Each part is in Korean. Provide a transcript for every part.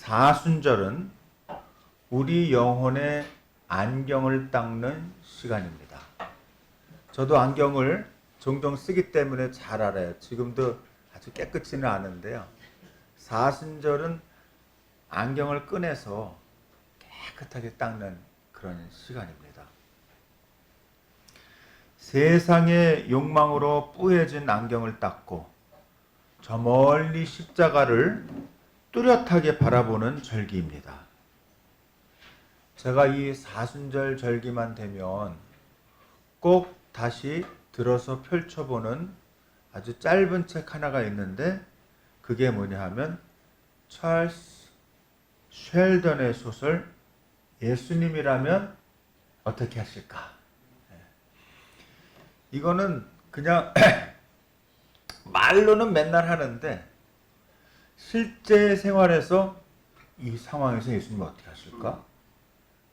사순절은 우리 영혼의 안경을 닦는 시간입니다. 저도 안경을 종종 쓰기 때문에 잘 알아요. 지금도 아주 깨끗이는 아는데요. 사순절은 안경을 꺼내서 깨끗하게 닦는 그런 시간입니다. 세상의 욕망으로 뿌얘진 안경을 닦고 저 멀리 십자가를 뚜렷하게 바라보는 절기입니다. 제가 이 사순절 절기만 되면 꼭 다시 들어서 펼쳐보는 아주 짧은 책 하나가 있는데 그게 뭐냐 하면 찰스 쉘던의 소설 예수님이라면 어떻게 하실까? 이거는 그냥 말로는 맨날 하는데 실제 생활에서 이 상황에서 예수님 어떻게 하실까?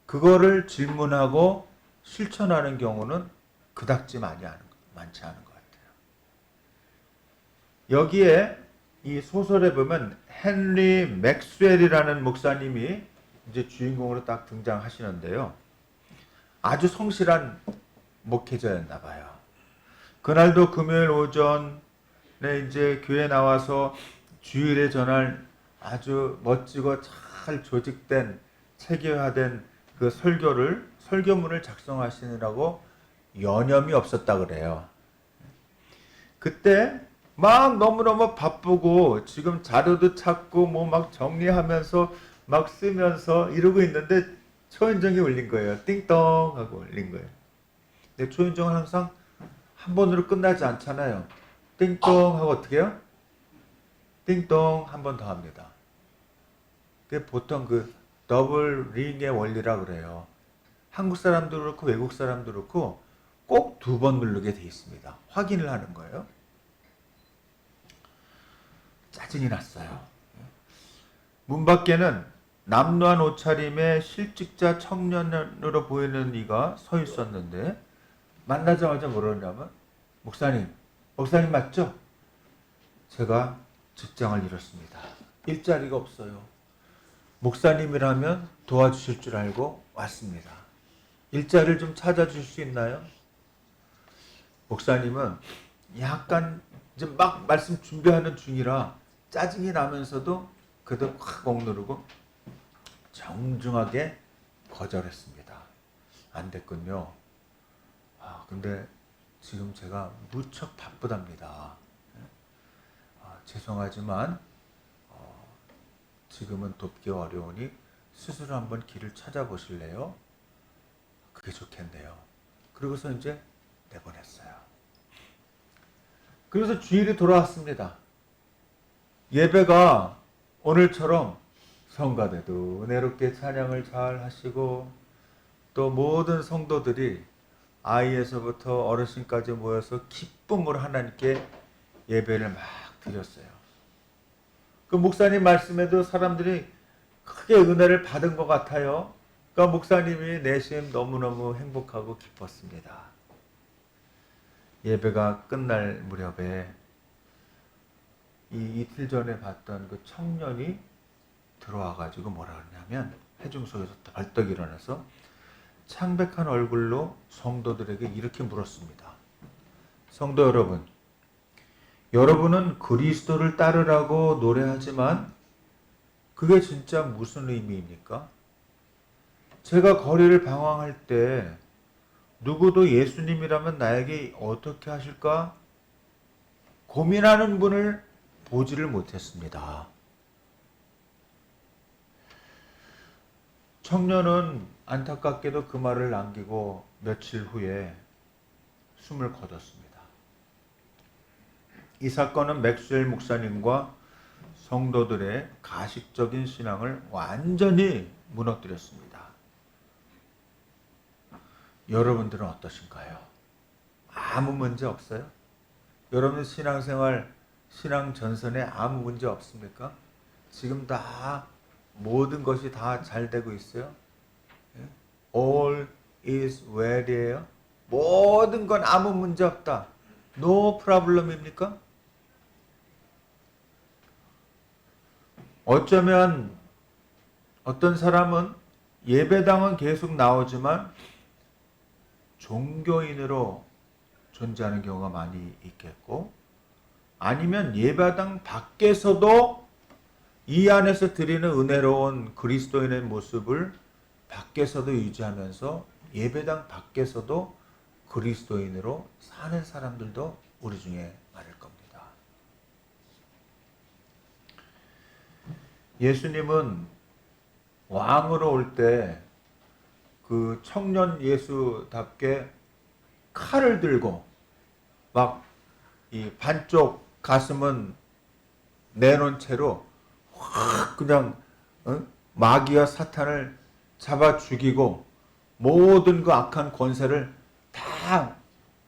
그거를 질문하고 실천하는 경우는 그닥지 많지 않은 것 같아요. 여기에 이 소설에 보면 헨리 맥스웰이라는 목사님이 이제 주인공으로 딱 등장하시는데요. 아주 성실한 목회자였나 봐요. 그날도 금요일 오전에 이제 교회 나와서 주일에 전할 아주 멋지고 잘 조직된 체계화된 그 설교문을 작성하시느라고 여념이 없었다 그래요. 그때 막 너무너무 바쁘고 지금 자료도 찾고 뭐 막 정리하면서 막 쓰면서 이러고 있는데 초인종이 울린 거예요. 띵동 하고 울린 거예요. 근데 초인종은 항상 한 번으로 끝나지 않잖아요. 띵동 하고 어떻게 해요? 띵동 한 번 더 합니다. 그게 보통 그 더블 링의 원리라 그래요. 한국 사람도 그렇고 외국 사람도 그렇고 꼭 두 번 누르게 돼 있습니다. 확인을 하는 거예요. 짜증이 났어요. 문 밖에는 남루한 옷차림의 실직자 청년으로 보이는 이가 서 있었는데 만나자마자 뭐라냐면 목사님 맞죠? 제가 직장을 잃었습니다. 일자리가 없어요. 목사님이라면 도와주실 줄 알고 왔습니다. 일자리를 좀 찾아줄 수 있나요? 목사님은 약간 이제 막 말씀 준비하는 중이라 짜증이 나면서도 그래도 확 억누르고 정중하게 거절했습니다. 안 됐군요. 근데 지금 제가 무척 바쁘답니다. 죄송하지만 지금은 돕기 어려우니 스스로 한번 길을 찾아보실래요? 그게 좋겠네요. 그러고서 이제 내보냈어요. 그래서 주일이 돌아왔습니다. 예배가 오늘처럼 성가대도 은혜롭게 찬양을 잘 하시고 또 모든 성도들이 아이에서부터 어르신까지 모여서 기쁨으로 하나님께 예배를 막 드렸어요. 그 목사님 말씀에도 사람들이 크게 은혜를 받은 것 같아요. 그러니까 목사님이 내심 너무너무 행복하고 기뻤습니다. 예배가 끝날 무렵에 이틀 전에 봤던 그 청년이 들어와가지고 뭐라 그러냐면 회중석에서 벌떡 일어나서 창백한 얼굴로 성도들에게 이렇게 물었습니다. 성도 여러분, 여러분은 그리스도를 따르라고 노래하지만 그게 진짜 무슨 의미입니까? 제가 거리를 방황할 때 누구도 예수님이라면 나에게 어떻게 하실까? 고민하는 분을 보지를 못했습니다. 청년은 안타깝게도 그 말을 남기고 며칠 후에 숨을 거뒀습니다. 이 사건은 맥스웰 목사님과 성도들의 가식적인 신앙을 완전히 무너뜨렸습니다. 여러분들은 어떠신가요? 아무 문제 없어요? 여러분 신앙생활, 신앙 전선에 아무 문제 없습니까? 지금 다 모든 것이 다 잘 되고 있어요? All is well이에요? 모든 건 아무 문제 없다. No problem입니까? 어쩌면 어떤 사람은 예배당은 계속 나오지만 종교인으로 존재하는 경우가 많이 있겠고, 아니면 예배당 밖에서도 이 안에서 드리는 은혜로운 그리스도인의 모습을 밖에서도 유지하면서 예배당 밖에서도 그리스도인으로 사는 사람들도 우리 중에 많을 겁니다. 예수님은 왕으로 올 때 그 청년 예수답게 칼을 들고 막 이 반쪽 가슴은 내놓은 채로 확 그냥 마귀와 사탄을 잡아 죽이고 모든 그 악한 권세를 다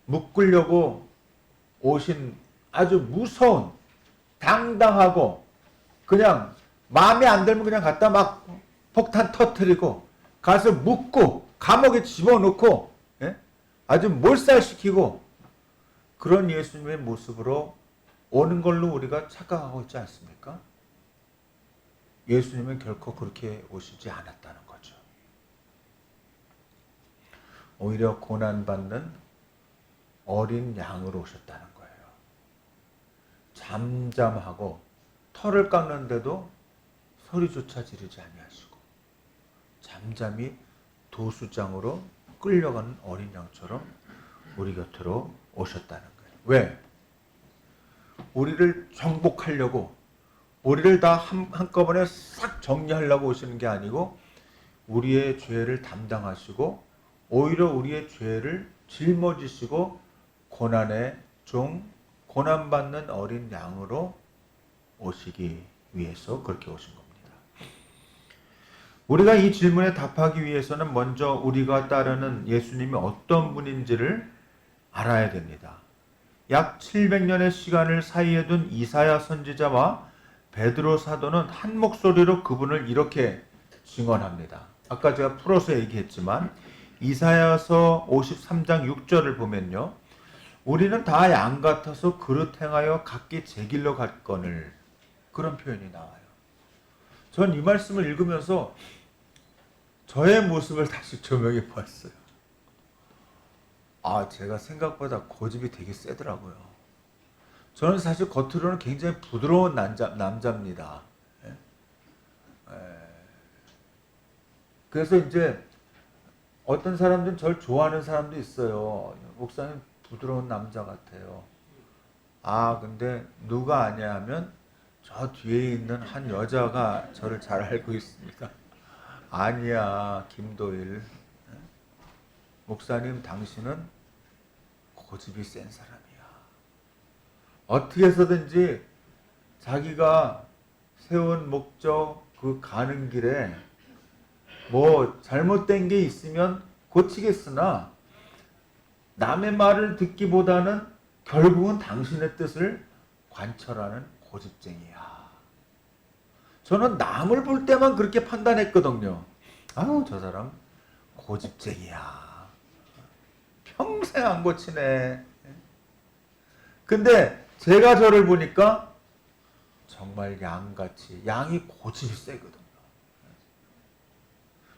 묶으려고 오신 아주 무서운, 당당하고 그냥 마음에 안 들면 그냥 갖다 막 폭탄 터뜨리고 가서 묶고 감옥에 집어넣고, 예? 아주 몰살시키고 그런 예수님의 모습으로 오는 걸로 우리가 착각하고 있지 않습니까? 예수님은 결코 그렇게 오시지 않았다는 거죠. 오히려 고난받는 어린 양으로 오셨다는 거예요. 잠잠하고 털을 깎는데도 소리조차 지르지 아니하시고 잠잠히 도수장으로 끌려가는 어린 양처럼 우리 곁으로 오셨다는 거예요. 왜? 우리를 정복하려고, 우리를 다 한꺼번에 싹 정리하려고 오시는 게 아니고 우리의 죄를 담당하시고 오히려 우리의 죄를 짊어지시고 고난의 종, 고난받는 어린 양으로 오시기 위해서 그렇게 오신 겁니다. 우리가 이 질문에 답하기 위해서는 먼저 우리가 따르는 예수님이 어떤 분인지를 알아야 됩니다. 약 700년의 시간을 사이에 둔 이사야 선지자와 베드로 사도는 한 목소리로 그분을 이렇게 증언합니다. 아까 제가 풀어서 얘기했지만 이사야서 53장 6절을 보면요. 우리는 다 양 같아서 그릇 행하여 각기 제 길로 갔거늘, 그런 표현이 나와요. 전 이 말씀을 읽으면서 저의 모습을 다시 조명해 보았어요. 제가 생각보다 고집이 되게 세더라고요. 저는 사실 겉으로는 굉장히 부드러운 남자입니다. 그래서 이제 어떤 사람들은 저를 좋아하는 사람도 있어요. 목사님 부드러운 남자 같아요. 근데 누가 아냐 하면 저 뒤에 있는 한 여자가 저를 잘 알고 있습니다. 아니야, 김도일. 목사님, 당신은 고집이 센 사람이야. 어떻게 해서든지 자기가 세운 목적, 그 가는 길에 뭐 잘못된 게 있으면 고치겠으나 남의 말을 듣기보다는 결국은 당신의 뜻을 관철하는 고집쟁이야. 저는 남을 볼 때만 그렇게 판단했거든요. 저 사람 고집쟁이야. 평생 안 고치네. 근데 제가 저를 보니까 정말 양같이, 양이 고집이 세거든요.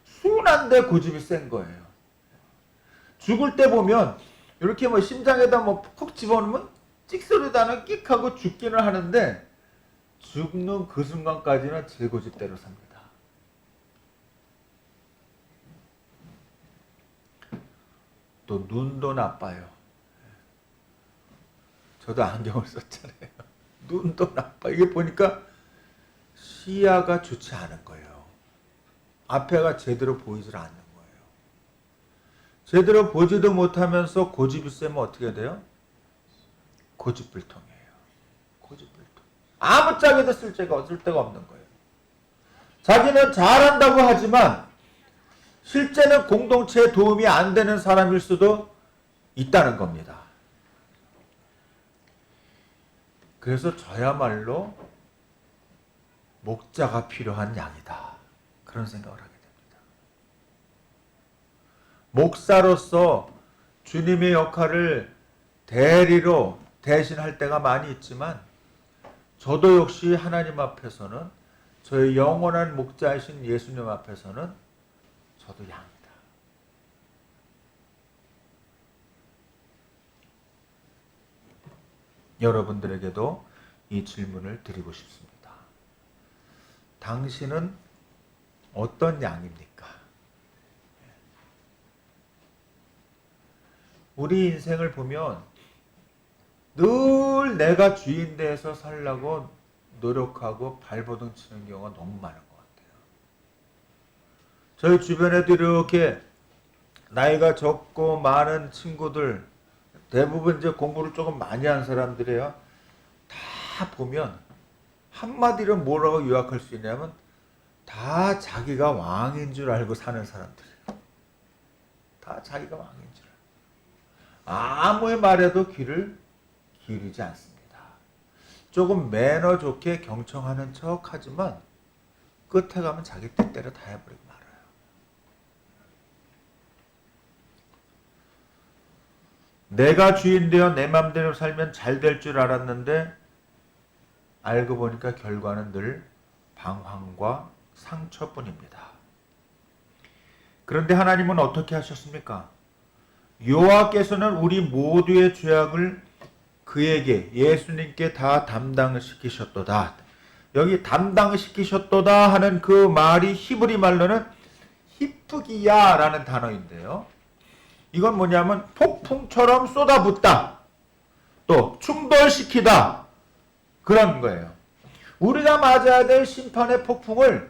순한데 고집이 센 거예요. 죽을 때 보면 이렇게 뭐 심장에다 뭐 콕 집어넣으면 찍소리도 안 하고 끽 하고 죽기는 하는데 죽는 그 순간까지는 제 고집대로 삽니다. 또 눈도 나빠요. 저도 안경을 썼잖아요. 눈도 나빠. 이게 보니까 시야가 좋지 않은 거예요. 앞에가 제대로 보이질 않는 거예요. 제대로 보지도 못하면서 고집이 세면 어떻게 돼요? 고집불통이에요. 고집불통. 아무짝에도 쓸 데가 없는 거예요. 자기는 잘한다고 하지만 실제는 공동체에 도움이 안 되는 사람일 수도 있다는 겁니다. 그래서 저야말로 목자가 필요한 양이다. 그런 생각을 하게 됩니다. 목사로서 주님의 역할을 대리로 대신할 때가 많이 있지만 저도 역시 하나님 앞에서는 저의 영원한 목자이신 예수님 앞에서는 저도 양이다. 여러분들에게도 이 질문을 드리고 싶습니다. 당신은 어떤 양입니까? 우리 인생을 보면 늘 내가 주인 돼서 살려고 노력하고 발버둥 치는 경우가 너무 많은 것 같아요. 저희 주변에도 이렇게 나이가 적고 많은 친구들, 대부분 이제 공부를 조금 많이 한 사람들이에요. 다 보면 한마디로 뭐라고 요약할 수 있냐면 다 자기가 왕인 줄 알고 사는 사람들이에요. 다 자기가 왕인 줄 알고. 아무의 말에도 귀를 기울이지 않습니다. 조금 매너 좋게 경청하는 척 하지만 끝에 가면 자기 뜻대로 다 해버리고 말아요. 내가 주인 되어 내 맘대로 살면 잘 될 줄 알았는데 알고 보니까 결과는 늘 방황과 상처뿐입니다. 그런데 하나님은 어떻게 하셨습니까? 여호와께서는 우리 모두의 죄악을 그에게, 예수님께 다 담당시키셨도다. 여기 담당시키셨도다 하는 그 말이 히브리 말로는 히프기야라는 단어인데요. 이건 뭐냐면 폭풍처럼 쏟아붓다, 또 충돌시키다, 그런 거예요. 우리가 맞아야 될 심판의 폭풍을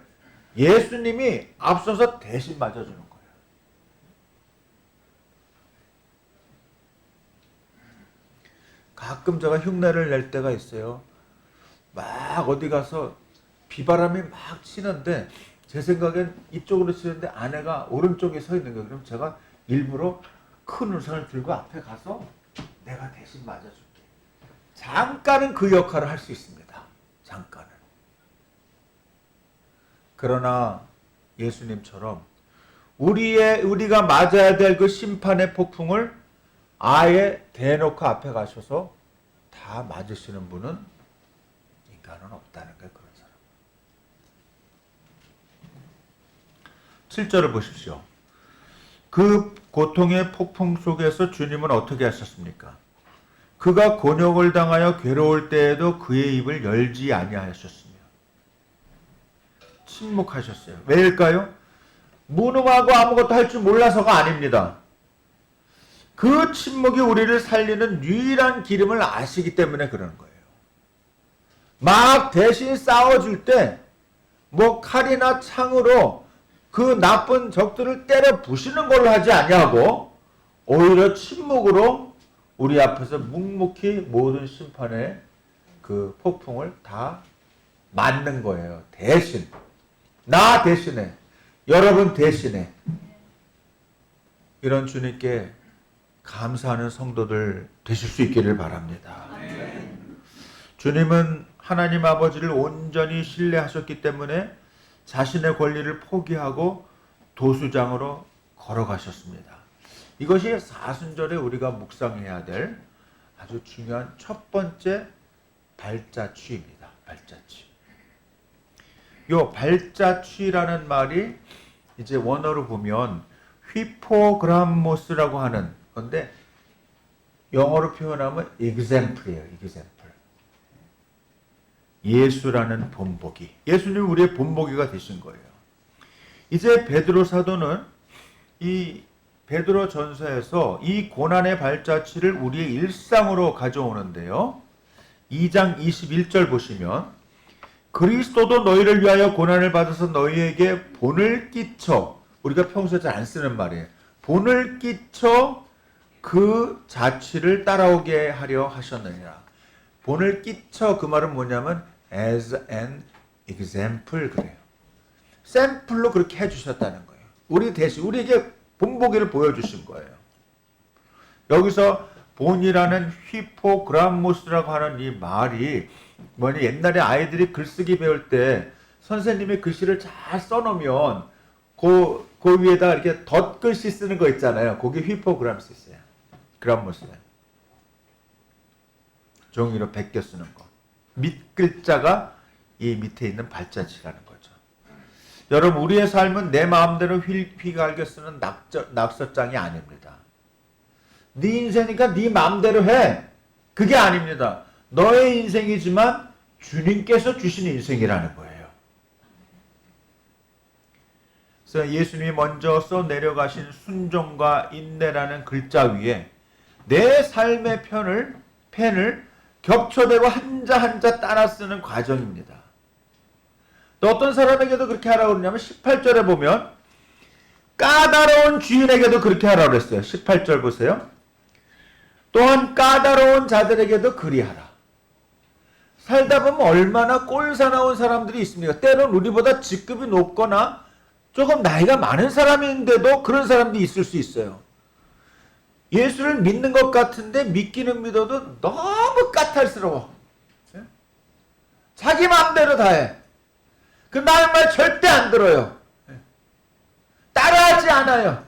예수님이 앞서서 대신 맞아주는 거예요. 가끔 제가 흉내를 낼 때가 있어요. 막 어디 가서 비바람이 막 치는데 제 생각엔 이쪽으로 치는데 아내가 오른쪽에 서 있는 거예요. 그럼 제가 일부러 큰 우산을 들고 앞에 가서 내가 대신 맞아줄게. 잠깐은 그 역할을 할 수 있습니다. 잠깐은. 그러나 예수님처럼 우리가 맞아야 될 그 심판의 폭풍을 아예 대놓고 앞에 가셔서 다 맞으시는 분은 인간은 없다는 거예요. 그런 사람. 7절을 보십시오. 그 고통의 폭풍 속에서 주님은 어떻게 하셨습니까? 그가 곤욕을 당하여 괴로울 때에도 그의 입을 열지 아니하셨으며 침묵하셨어요. 왜일까요? 무능하고 아무것도 할 줄 몰라서가 아닙니다. 그 침묵이 우리를 살리는 유일한 기름을 아시기 때문에 그러는 거예요. 막 대신 싸워줄 때 뭐 칼이나 창으로 그 나쁜 적들을 때려 부시는 걸로 하지 아니하고 오히려 침묵으로 우리 앞에서 묵묵히 모든 심판의 그 폭풍을 다 맞는 거예요. 대신. 나 대신에. 여러분 대신에. 이런 주님께 감사하는 성도들 되실 수 있기를 바랍니다. 주님은 하나님 아버지를 온전히 신뢰하셨기 때문에 자신의 권리를 포기하고 도수장으로 걸어가셨습니다. 이것이 사순절에 우리가 묵상해야 될 아주 중요한 첫 번째 발자취입니다. 발자취. 요 발자취라는 말이 이제 원어로 보면 휘포그람모스라고 하는 건데 영어로 표현하면 example이에요. example. 예수라는 본보기. 예수님이 우리의 본보기가 되신 거예요. 이제 베드로 사도는 이 베드로 전서에서 이 고난의 발자취를 우리의 일상으로 가져오는데요. 2장 21절 보시면 그리스도도 너희를 위하여 고난을 받아서 너희에게 본을 끼쳐, 우리가 평소에 잘 안 쓰는 말이에요. 본을 끼쳐 그 자취를 따라오게 하려 하셨느니라. 본을 끼쳐, 그 말은 뭐냐면 as an example 그래요. 샘플로 그렇게 해주셨다는 거예요. 우리 대신 우리에게 본보기를 보여주신 거예요. 여기서 본이라는 휘포그람모스라고 하는 이 말이 뭐냐, 옛날에 아이들이 글쓰기 배울 때 선생님이 글씨를 잘 써놓으면 그 위에다 이렇게 덧글씨 쓰는 거 있잖아요. 그게 휘포그람모스예요. 그람모스예요. 종이로 베껴 쓰는 거. 밑글자가 이 밑에 있는 발자취라는 거죠. 여러분, 우리의 삶은 내 마음대로 휘갈겨 쓰는 낙서장이 아닙니다. 네 인생이니까 네 마음대로 해. 그게 아닙니다. 너의 인생이지만 주님께서 주신 인생이라는 거예요. 그래서 예수님이 먼저 써 내려가신 순종과 인내라는 글자 위에 내 삶의 펜을 겹쳐대고 한자 한자 따라 쓰는 과정입니다. 또 어떤 사람에게도 그렇게 하라고 그러냐면 18절에 보면 까다로운 주인에게도 그렇게 하라고 그랬어요. 18절 보세요. 또한 까다로운 자들에게도 그리하라. 살다 보면 얼마나 꼴사나운 사람들이 있습니까? 때론 우리보다 직급이 높거나 조금 나이가 많은 사람인데도 그런 사람들이 있을 수 있어요. 예수를 믿는 것 같은데 믿기는 믿어도 너무 까탈스러워. 자기 마음대로 다 해. 그 남의 말 절대 안 들어요. 따라하지 않아요.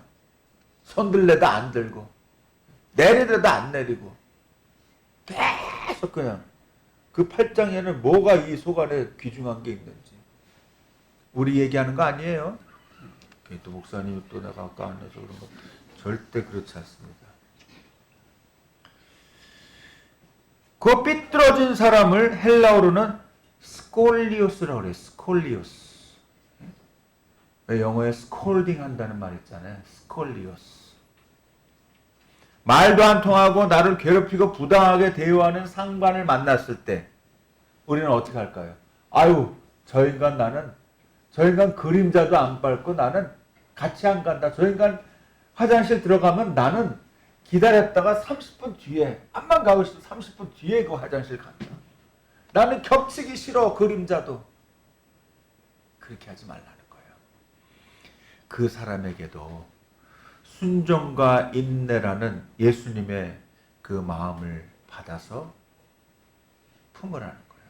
손들래도 안 들고 내리려도 안 내리고 계속 그냥 그 팔짱에는 뭐가 이 속 안에 귀중한 게 있는지 우리 얘기하는 거 아니에요. 또 목사님이 또 내가 아까 안 해서 그런 거 절대 그렇지 않습니다. 그 삐뚤어진 사람을 헬라어로는 스콜리오스라고 그래요. 스콜리오스. 영어에 스콜딩 한다는 말 있잖아요. 스콜리오스. 말도 안 통하고 나를 괴롭히고 부당하게 대우하는 상관을 만났을 때 우리는 어떻게 할까요? 아유, 저 인간 그림자도 안 밟고 나는 같이 안 간다. 저 인간 화장실 들어가면 나는 기다렸다가 30분 뒤에 암만 가고 싶어 30분 뒤에 그 화장실 간다. 나는 겹치기 싫어. 그림자도. 그렇게 하지 말라는 거예요. 그 사람에게도 순종과 인내라는 예수님의 그 마음을 받아서 품으라는 거예요.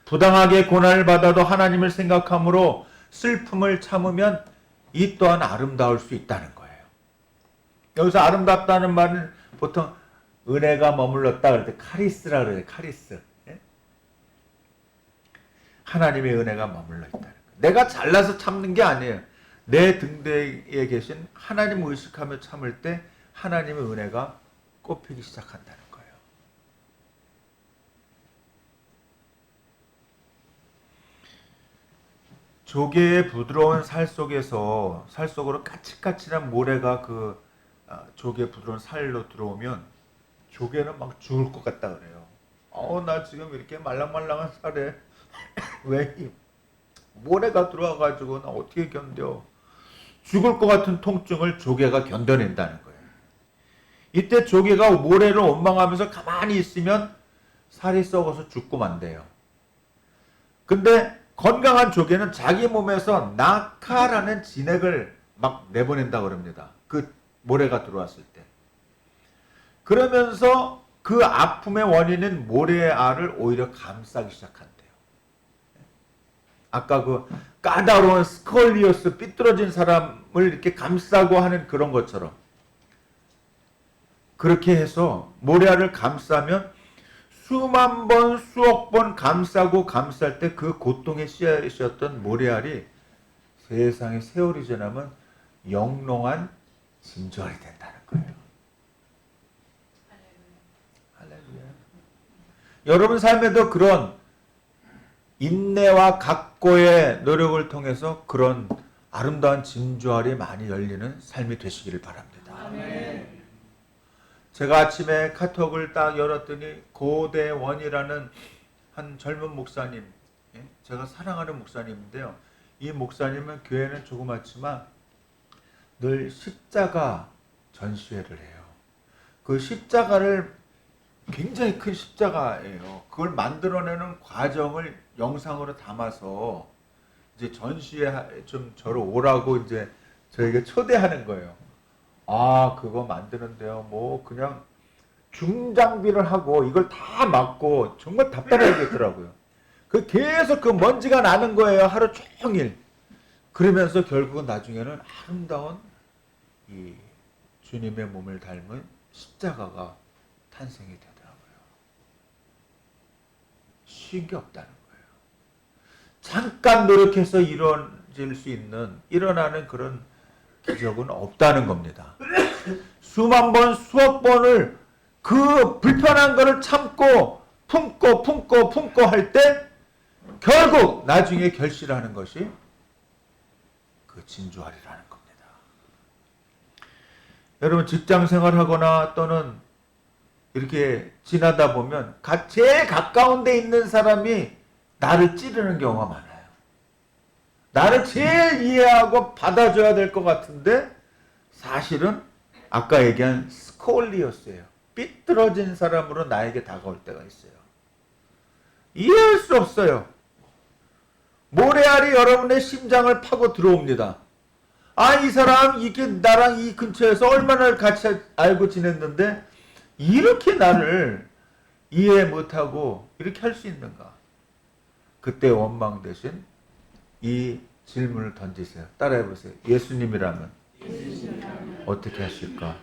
부당하게 고난을 받아도 하나님을 생각함으로 슬픔을 참으면 이 또한 아름다울 수 있다는 거예요. 여기서 아름답다는 말은 보통 은혜가 머물렀다 그럴 때 카리스라 그래요. 카리스. 하나님의 은혜가 머물러 있다는 거예요. 내가 잘나서 참는 게 아니에요. 내 등대에 계신 하나님을 의식하며 참을 때 하나님의 은혜가 꽃피기 시작한다는 거예요. 조개의 부드러운 살 속에서 살 속으로 까칠까칠한 모래가 그 조개의 부드러운 살로 들어오면 조개는 막 죽을 것 같다 그래요. 나 지금 이렇게 말랑말랑한 살에 왜 이 모래가 들어와가지고 나 어떻게 견뎌? 죽을 것 같은 통증을 조개가 견뎌낸다는 거예요. 이때 조개가 모래를 원망하면서 가만히 있으면 살이 썩어서 죽고 만대요. 근데 건강한 조개는 자기 몸에서 낙하라는 진액을 막 내보낸다고 그럽니다. 그 모래가 들어왔을 때. 그러면서 그 아픔의 원인인 모래알을 오히려 감싸기 시작한대요. 아까 그 까다로운 스콜리오스 삐뚤어진 사람을 이렇게 감싸고 하는 그런 것처럼 그렇게 해서 모래알을 감싸면 수만 번 수억 번 감싸고 감쌀 때 그 고통의 씨앗이었던 모래알이 세상에 세월이 지나면 영롱한 진저알이 된다는 거예요. 할렐루야. 여러분 삶에도 그런 인내와 각고의 노력을 통해서 그런 아름다운 진주알이 많이 열리는 삶이 되시기를 바랍니다. 아멘. 제가 아침에 카톡을 딱 열었더니 고대원이라는 한 젊은 목사님, 제가 사랑하는 목사님인데요. 이 목사님은 교회는 조그맣지만 늘 십자가 전시회를 해요. 그 십자가를 굉장히 큰 십자가예요. 그걸 만들어내는 과정을 영상으로 담아서 이제 전시회 좀 저를 오라고 이제 저에게 초대하는 거예요. 그거 만드는데요. 뭐 그냥 중장비를 하고 이걸 다 막고 정말 답답하겠더라고요. 그 계속 그 먼지가 나는 거예요. 하루 종일. 그러면서 결국은 나중에는 아름다운 이 주님의 몸을 닮은 십자가가 탄생이 되더라고요. 쉬운 게 없다는 거예요. 잠깐 노력해서 일어나는 그런 기적은 없다는 겁니다. 수만 번, 수억 번을 그 불편한 거를 참고 품고 할 때 결국 나중에 결실하는 것이 그 진주알이라는 겁니다. 여러분 직장 생활하거나 또는 이렇게 지나다 보면 제일 가까운 데 있는 사람이 나를 찌르는 경우가 많아요. 나를 제일 이해하고 받아줘야 될 것 같은데 사실은 아까 얘기한 스콜리어스예요. 삐뚤어진 사람으로 나에게 다가올 때가 있어요. 이해할 수 없어요. 모래알이 여러분의 심장을 파고 들어옵니다. 이 사람 이게 나랑 이 근처에서 얼마나 같이 알고 지냈는데 이렇게 나를 이해 못하고 이렇게 할 수 있는가? 그때 원망 대신 이 질문을 던지세요. 따라해보세요. 예수님이라면 어떻게 하실까?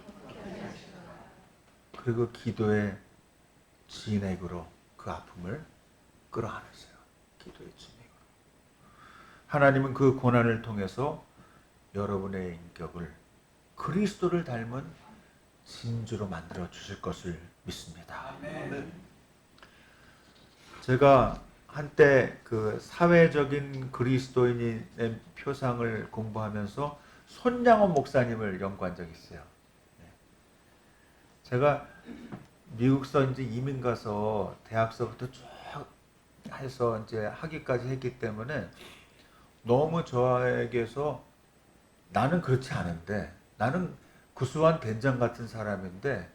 그리고 기도의 진액으로 그 아픔을 끌어안으세요. 기도의 진액으로. 하나님은 그 고난을 통해서 여러분의 인격을 그리스도를 닮은 진주로 만들어 주실 것을 믿습니다. 제가 한때 그 사회적인 그리스도인의 표상을 공부하면서 손양원 목사님을 연구한 적이 있어요. 제가 미국서 이제 이민 가서 대학서부터 쭉 해서 이제 학위까지 했기 때문에 너무 저에게서 나는 그렇지 않은데 나는 구수한 된장 같은 사람인데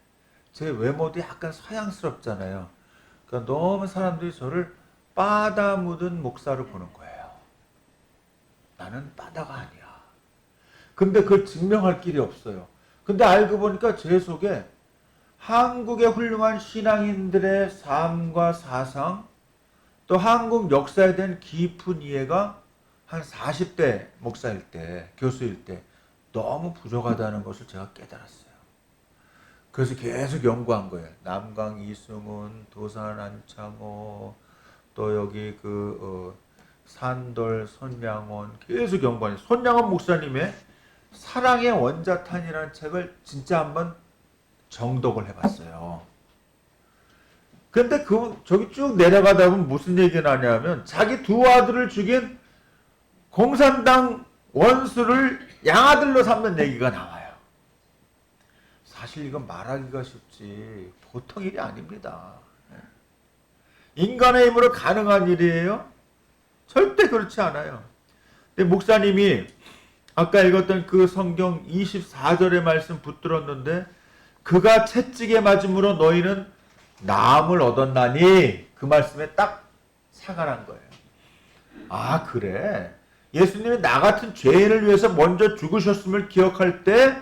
제 외모도 약간 서양스럽잖아요. 그러니까 너무 사람들이 저를 빠다 묻은 목사로 보는 거예요. 나는 빠다가 아니야. 근데 그걸 증명할 길이 없어요. 근데 알고 보니까 제 속에 한국의 훌륭한 신앙인들의 삶과 사상, 또 한국 역사에 대한 깊은 이해가 한 40대 목사일 때, 교수일 때 너무 부족하다는 것을 제가 깨달았어요. 그래서 계속 연구한 거예요. 남강 이승훈, 도산 안창호, 또 여기 산돌 손양원 계속 연구하니 손양원 목사님의 사랑의 원자탄이라는 책을 진짜 한번 정독을 해봤어요. 근데 저기 쭉 내려가다 보면 무슨 얘기가 나냐면 자기 두 아들을 죽인 공산당 원수를 양아들로 삼는 얘기가 나와요. 사실 이건 말하기가 쉽지 보통 일이 아닙니다. 인간의 힘으로 가능한 일이에요? 절대 그렇지 않아요. 근데 목사님이 아까 읽었던 그 성경 24절의 말씀 붙들었는데 그가 채찍에 맞음으로 너희는 나음을 얻었나니 그 말씀에 딱 사가 난 거예요. 그래. 예수님이 나 같은 죄인을 위해서 먼저 죽으셨음을 기억할 때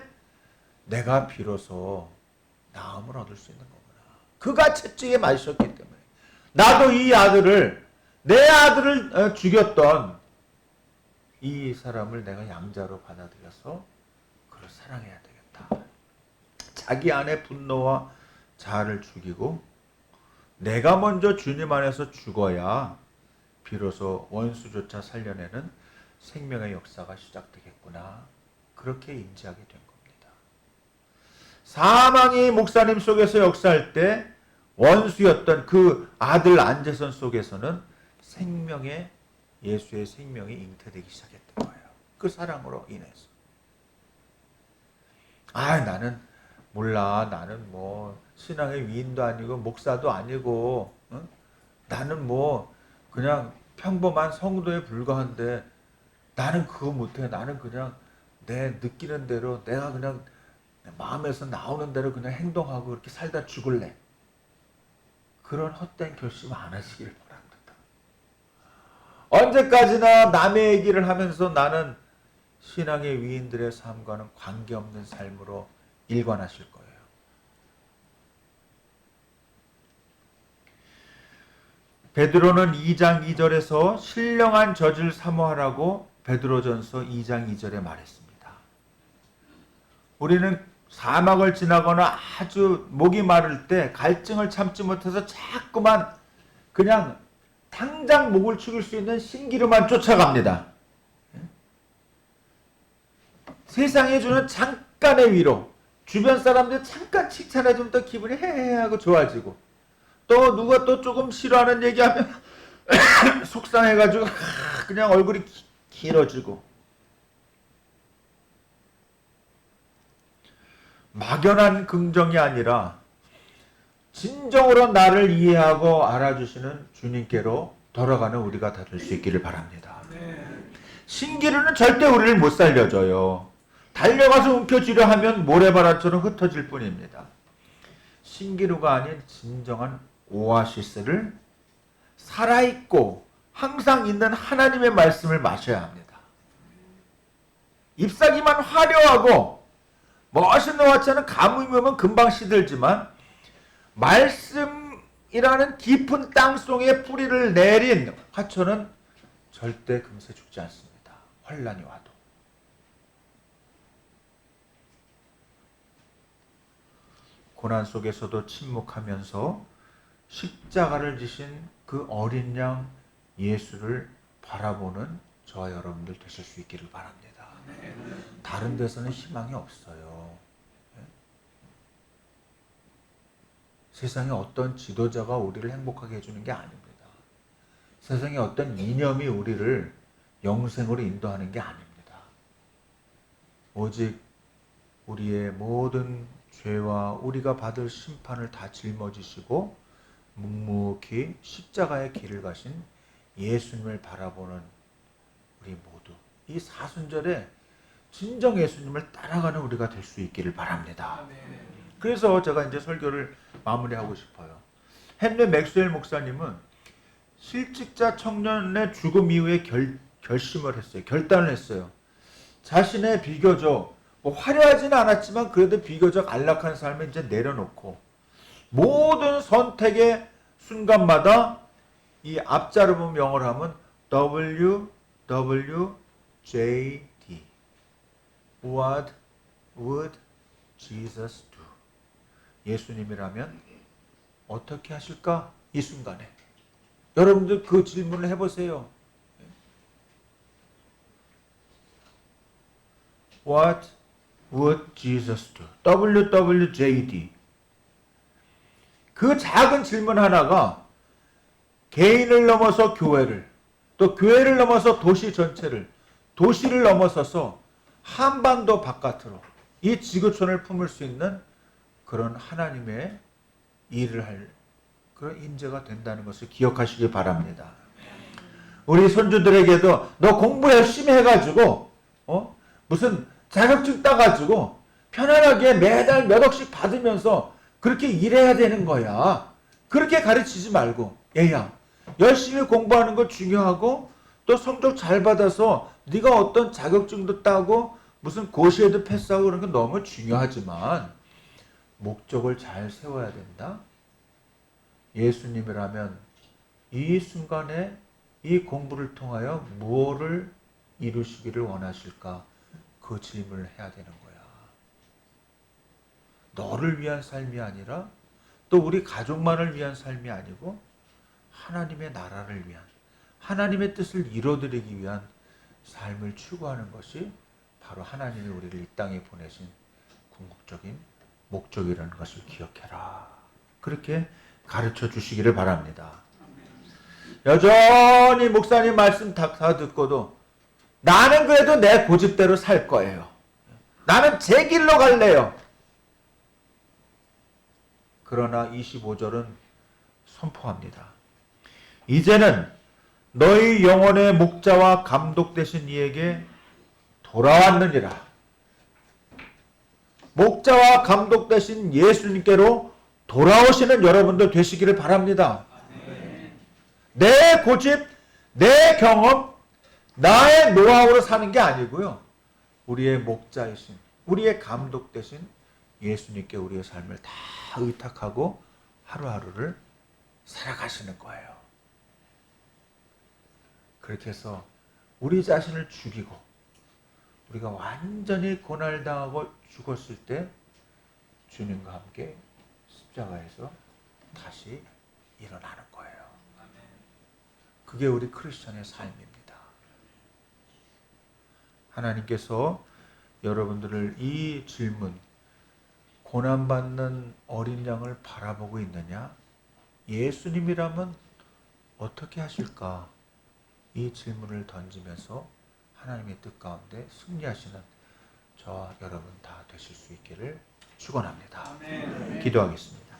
내가 비로소 나음을 얻을 수 있는 거구나. 그가 채찍에 맞으셨기 때문에 나도 내 아들을 죽였던 이 사람을 내가 양자로 받아들여서 그를 사랑해야 되겠다. 자기 안에 분노와 자아를 죽이고 내가 먼저 주님 안에서 죽어야 비로소 원수조차 살려내는 생명의 역사가 시작되겠구나. 그렇게 인지하게 된 겁니다. 사망이 목사님 속에서 역사할 때 원수였던 그 아들 안재선 속에서는 예수의 생명이 잉태되기 시작했던 거예요. 그 사랑으로 인해서. 나는 몰라. 나는 뭐 신앙의 위인도 아니고 목사도 아니고 나는 뭐 그냥 평범한 성도에 불과한데 나는 그거 못해. 나는 그냥 내 느끼는 대로 내가 그냥 내 마음에서 나오는 대로 그냥 행동하고 이렇게 살다 죽을래. 그런 헛된 결심 안 하시길 바랍니다. 언제까지나 남의 얘기를 하면서 나는 신앙의 위인들의 삶과는 관계없는 삶으로 일관하실 거예요. 베드로는 2장 2절에서 신령한 젖을 사모하라고 베드로전서 2장 2절에 말했습니다. 우리는 사막을 지나거나 아주 목이 마를 때 갈증을 참지 못해서 자꾸만 그냥 당장 목을 축일 수 있는 신기루만 쫓아갑니다. 세상에 주는 잠깐의 위로, 주변 사람들 잠깐 칭찬해주면 또 기분이 해하고 좋아지고, 또 누가 또 조금 싫어하는 얘기하면 속상해가지고 그냥 얼굴이 길어지고, 막연한 긍정이 아니라 진정으로 나를 이해하고 알아주시는 주님께로 돌아가는 우리가 다 될 수 있기를 바랍니다. 신기루는 절대 우리를 못 살려줘요. 달려가서 움켜쥐려 하면 모래바람처럼 흩어질 뿐입니다. 신기루가 아닌 진정한 오아시스를 살아있고 항상 있는 하나님의 말씀을 마셔야 합니다. 잎사귀만 화려하고 멋있는 화차는 가뭄이 오면 금방 시들지만 말씀이라는 깊은 땅속에 뿌리를 내린 화초는 절대 금세 죽지 않습니다. 환란이 와도. 고난 속에서도 침묵하면서 십자가를 지신 그 어린 양 예수를 바라보는 저와 여러분들 되실 수 있기를 바랍니다. 다른 데서는 희망이 없어요. 세상에 어떤 지도자가 우리를 행복하게 해주는 게 아닙니다. 세상에 어떤 이념이 우리를 영생으로 인도하는 게 아닙니다. 오직 우리의 모든 죄와 우리가 받을 심판을 다 짊어지시고 묵묵히 십자가의 길을 가신 예수님을 바라보는 우리 모두, 이 사순절에 진정 예수님을 따라가는 우리가 될 수 있기를 바랍니다. 그래서 제가 이제 설교를 마무리하고 싶어요. 헨리 맥스웰 목사님은 실직자 청년의 죽음 이후에 결심을 했어요. 결단을 했어요. 자신의 비교적 화려하지는 않았지만 그래도 비교적 안락한 삶을 이제 내려놓고 모든 선택의 순간마다 이 앞자를 보면 영어로 하면 WWJD What would Jesus do? 예수님이라면 어떻게 하실까? 이 순간에 여러분들 그 질문을 해보세요. What would Jesus do? WWJD. 그 작은 질문 하나가 개인을 넘어서 교회를, 또 교회를 넘어서 도시 전체를, 도시를 넘어서서 한반도 바깥으로 이 지구촌을 품을 수 있는 그런 하나님의 일을 할 그런 인재가 된다는 것을 기억하시기 바랍니다. 우리 손주들에게도 너 공부 열심히 해가지고 무슨 자격증 따가지고 편안하게 매달 몇 억씩 받으면서 그렇게 일해야 되는 거야. 그렇게 가르치지 말고, 얘야 열심히 공부하는 거 중요하고 또 성적 잘 받아서 네가 어떤 자격증도 따고 무슨 고시에도 패스하고 그런 건 너무 중요하지만 목적을 잘 세워야 된다. 예수님이라면 이 순간에 이 공부를 통하여 무엇을 이루시기를 원하실까? 그 질문을 해야 되는 거야. 너를 위한 삶이 아니라 또 우리 가족만을 위한 삶이 아니고 하나님의 나라를 위한, 하나님의 뜻을 이뤄드리기 위한 삶을 추구하는 것이 바로 하나님이 우리를 이 땅에 보내신 궁극적인 목적이라는 것을 기억해라. 그렇게 가르쳐 주시기를 바랍니다. 여전히 목사님 말씀 다 듣고도 나는 그래도 내 고집대로 살 거예요. 나는 제 길로 갈래요. 그러나 25절은 선포합니다. 이제는 너희 영혼의 목자와 감독 되신 이에게 돌아왔느니라. 목자와 감독 되신 예수님께로 돌아오시는 여러분들 되시기를 바랍니다. 내 고집, 내 경험, 나의 노하우로 사는 게 아니고요. 우리의 목자이신, 우리의 감독 되신 예수님께 우리의 삶을 다 의탁하고 하루하루를 살아가시는 거예요. 그렇게 해서 우리 자신을 죽이고 우리가 완전히 고난당하고 죽었을 때 주님과 함께 십자가에서 다시 일어나는 거예요. 그게 우리 크리스천의 삶입니다. 하나님께서 여러분들을 이 질문, 고난받는 어린 양을 바라보고 있느냐? 예수님이라면 어떻게 하실까? 이 질문을 던지면서 하나님의 뜻 가운데 승리하시는 저와 여러분 다 되실 수 있기를 축원합니다. 기도하겠습니다.